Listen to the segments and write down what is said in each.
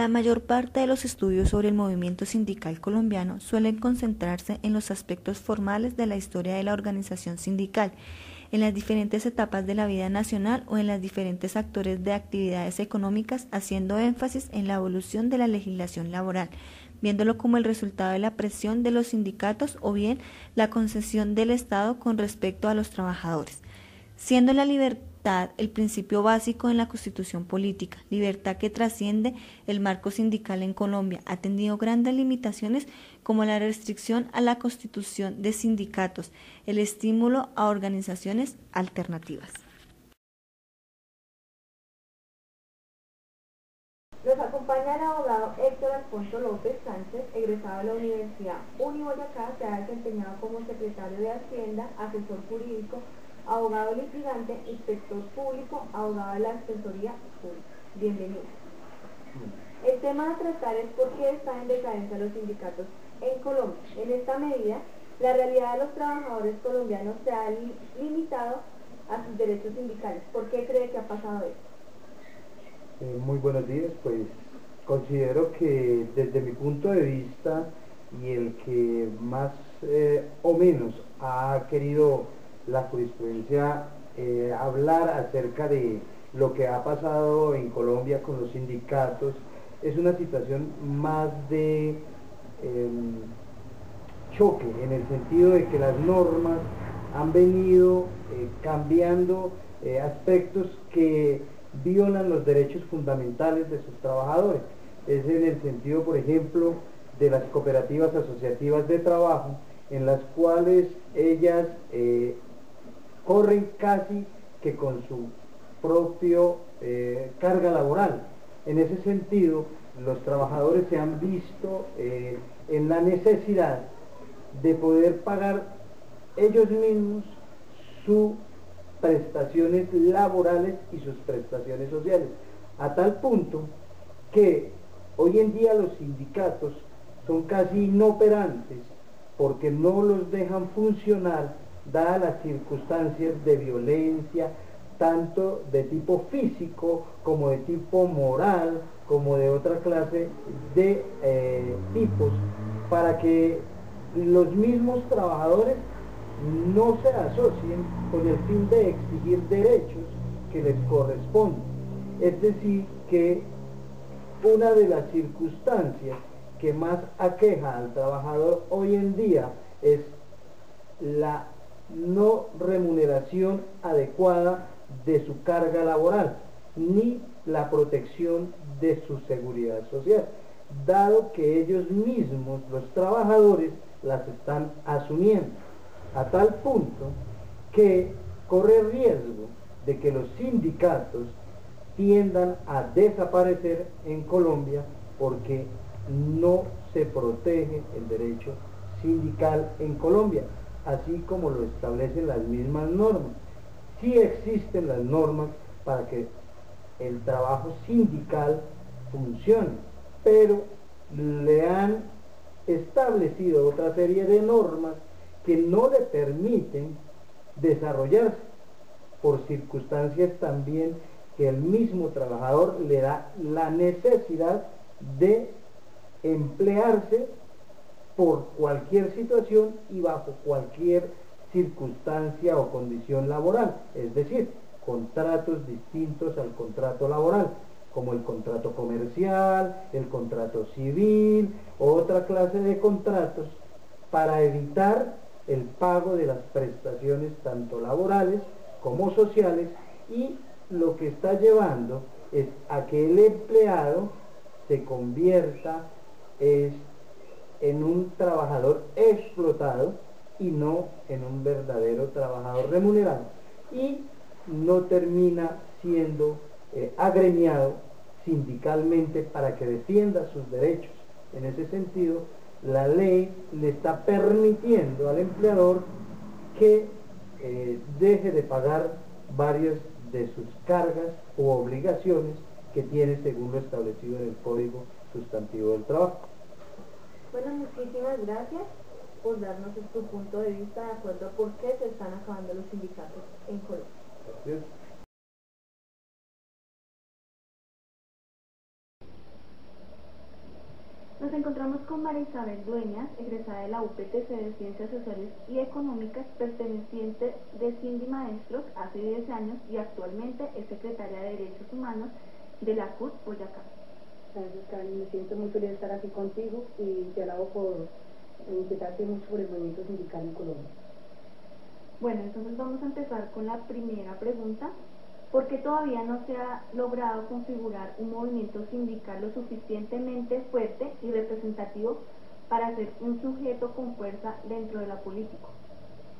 La mayor parte de los estudios sobre el movimiento sindical colombiano suelen concentrarse en los aspectos formales de la historia de la organización sindical, en las diferentes etapas de la vida nacional o en los diferentes actores de actividades económicas, haciendo énfasis en la evolución de la legislación laboral, viéndolo como el resultado de la presión de los sindicatos o bien la concesión del Estado con respecto a los trabajadores, siendo la libertad el principio básico en la Constitución política, libertad que trasciende el marco sindical en Colombia. Ha tenido grandes limitaciones como la restricción a la constitución de sindicatos, el estímulo a organizaciones alternativas. Nos acompaña el abogado Héctor Alfonso López Sánchez, egresado de la Universidad Uniboyacá. Se ha desempeñado como secretario de Hacienda, asesor jurídico, abogado litigante, inspector público, abogado de la Defensoría Pública. Bienvenido. El tema a tratar es por qué están en decadencia los sindicatos en Colombia. En esta medida, la realidad de los trabajadores colombianos se ha limitado a sus derechos sindicales. ¿Por qué cree que ha pasado esto? Muy buenos días. Pues considero que desde mi punto de vista y el que más o menos ha querido la jurisprudencia hablar acerca de lo que ha pasado en Colombia con los sindicatos, es una situación más de choque, en el sentido de que las normas han venido cambiando aspectos que violan los derechos fundamentales de sus trabajadores. Es en el sentido, por ejemplo, de las cooperativas asociativas de trabajo, en las cuales ellas corren casi que con su propio carga laboral. En ese sentido, los trabajadores se han visto en la necesidad de poder pagar ellos mismos sus prestaciones laborales y sus prestaciones sociales, a tal punto que hoy en día los sindicatos son casi inoperantes porque no los dejan funcionar dadas las circunstancias de violencia, tanto de tipo físico como de tipo moral, como de otra clase de tipos, para que los mismos trabajadores no se asocien con el fin de exigir derechos que les corresponden. Es decir, que una de las circunstancias que más aqueja al trabajador hoy en día es la no remuneración adecuada de su carga laboral, ni la protección de su seguridad social, dado que ellos mismos, los trabajadores, las están asumiendo, a tal punto que corre riesgo de que los sindicatos tiendan a desaparecer en Colombia porque no se protege el derecho sindical en Colombia, así como lo establecen las mismas normas. Sí existen las normas para que el trabajo sindical funcione, pero le han establecido otra serie de normas que no le permiten desarrollarse por circunstancias también que el mismo trabajador le da la necesidad de emplearse por cualquier situación y bajo cualquier circunstancia o condición laboral, es decir, contratos distintos al contrato laboral, como el contrato comercial, el contrato civil, otra clase de contratos, para evitar el pago de las prestaciones tanto laborales como sociales, y lo que está llevando es a que el empleado se convierta en un trabajador explotado y no en un verdadero trabajador remunerado, y no termina siendo agremiado sindicalmente para que defienda sus derechos. En ese sentido, la ley le está permitiendo al empleador que deje de pagar varias de sus cargas u obligaciones que tiene según lo establecido en el Código Sustantivo del Trabajo. Bueno, muchísimas gracias por darnos tu punto de vista de acuerdo a por qué se están acabando los sindicatos en Colombia. Gracias. Nos encontramos con María Isabel Dueñas, egresada de la UPTC de Ciencias Sociales y Económicas, perteneciente de Cindy Maestros hace 10 años y actualmente es secretaria de Derechos Humanos de la CUT Boyacá. Gracias, Karen. Me siento muy feliz de estar aquí contigo y te alabo por inquietarte mucho por el movimiento sindical en Colombia. Bueno, entonces vamos a empezar con la primera pregunta. ¿Por qué todavía no se ha logrado configurar un movimiento sindical lo suficientemente fuerte y representativo para ser un sujeto con fuerza dentro de la política?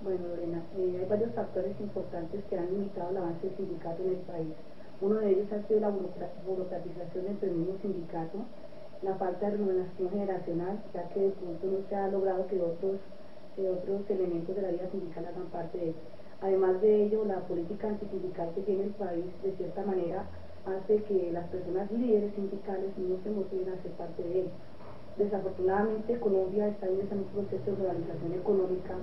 Bueno, Lorena, hay varios factores importantes que han limitado el avance del sindicato en el país. Uno de ellos ha sido la burocratización del mismo sindicato, la falta de renovación generacional, ya que de pronto no se ha logrado que otros elementos de la vida sindical hagan parte de él. Además de ello, la política antisindical que tiene el país, de cierta manera, hace que las personas líderes sindicales no se motiven a ser parte de él. Desafortunadamente, Colombia está en un proceso de globalización económica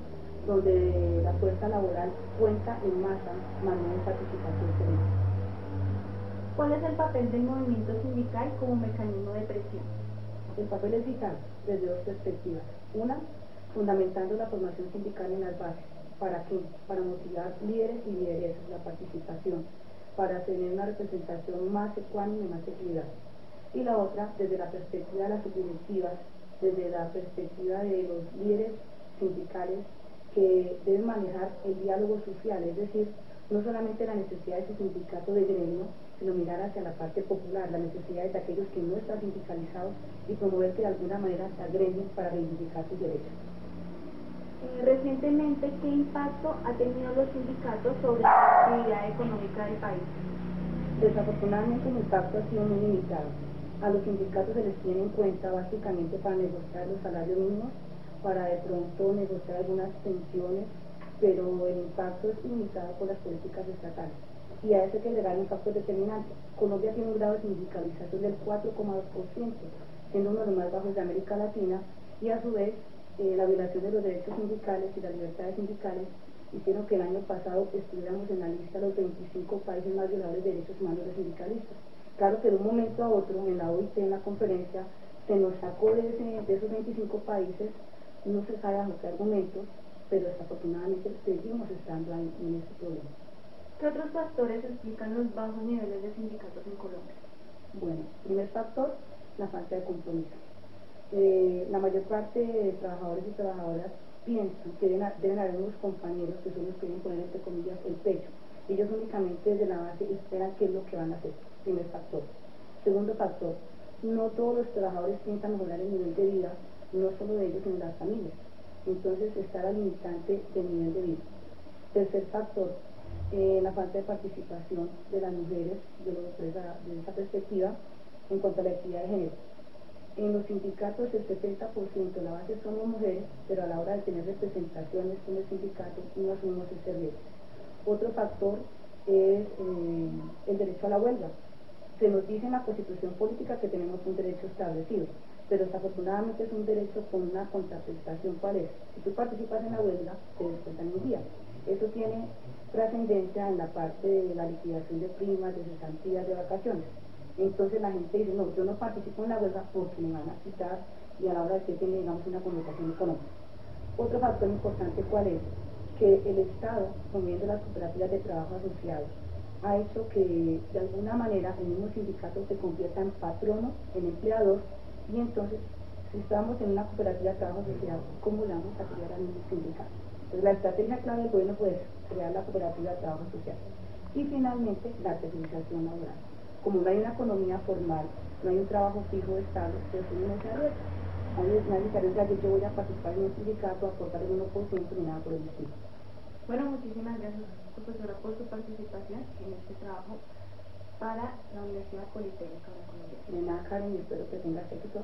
donde la fuerza laboral cuenta en masa, más no en participación política. ¿Cuál es el papel del movimiento sindical como mecanismo de presión? El papel es vital desde dos perspectivas. Una, fundamentando la formación sindical en las bases. ¿Para qué? Para motivar líderes y lideresas, la participación, para tener una representación más ecuánime y más equilibrada. Y la otra, desde la perspectiva de las subdirectivas, desde la perspectiva de los líderes sindicales que deben manejar el diálogo social, es decir, no solamente la necesidad de su sindicato de gremio, sino mirar hacia la parte popular, las necesidades de aquellos que no están sindicalizados y promover que de alguna manera se agreguen para reivindicar sus derechos. Recientemente, ¿qué impacto ha tenido los sindicatos sobre la actividad económica del país? Desafortunadamente el impacto ha sido muy limitado. A los sindicatos se les tiene en cuenta básicamente para negociar los salarios mínimos, para de pronto negociar algunas pensiones, pero el impacto es limitado por las políticas estatales. Y a eso hay que agregar un impacto determinante. Colombia tiene un grado de sindicalización del 4,2%, siendo uno de los más bajos de América Latina, y a su vez la violación de los derechos sindicales y las libertades sindicales hicieron que el año pasado estuviéramos en la lista de los 25 países más violadores de derechos humanos de sindicalistas. Claro que de un momento a otro, en la OIT, en la conferencia, se nos sacó de esos 25 países, no se sabe bajo qué argumentos, pero desafortunadamente seguimos estando ahí en este problema. ¿Qué otros factores explican los bajos niveles de sindicatos en Colombia? Bueno, primer factor, la falta de compromiso. La mayor parte de trabajadores y trabajadoras piensan que deben haber unos compañeros que son los que deben poner, entre comillas, el pecho. Ellos únicamente desde la base esperan qué es lo que van a hacer. Primer factor. Segundo factor, no todos los trabajadores piensan mejorar el nivel de vida, no solo de ellos, sino de las familias. Entonces está la limitante del nivel de vida. Tercer factor, la falta de participación de las mujeres desde esa perspectiva en cuanto a la equidad de género. En los sindicatos el 70% de la base somos mujeres, pero a la hora de tener representaciones en el sindicato no asumimos ese riesgo. Otro factor es el derecho a la huelga. Se nos dice en la Constitución política que tenemos un derecho establecido, pero desafortunadamente es un derecho con una contraprestación. ¿Cuál es? Si tú participas en la huelga, te descuentan un día. Eso tiene trascendencia en la parte de la liquidación de primas, de cesantías, de vacaciones. Entonces la gente dice, no, yo no participo en la huelga porque me van a quitar, y a la hora de que tiene, digamos, una connotación económica. Otro factor importante, ¿cuál es? Que el Estado, promoviendo las cooperativas de trabajo asociados, ha hecho que de alguna manera el mismo sindicato se convierta en patrono, en empleador, y entonces si estamos en una cooperativa de trabajo asociado, ¿cómo le vamos a crear al mismo sindicato? Entonces la estrategia clave del gobierno puede crear la cooperativa de trabajo asociado. Y finalmente la tercerización laboral. Como no hay una economía formal, no hay un trabajo fijo estable, pues uno no se arriesga. Nadie se arriesga que yo voy a participar en un sindicato, a aportar el 1% ni nada por el estilo. Bueno, muchísimas gracias, profesora, por su participación en este trabajo para la Universidad Politécnica de Colombia. De nada, Karen, y espero que tengas éxito.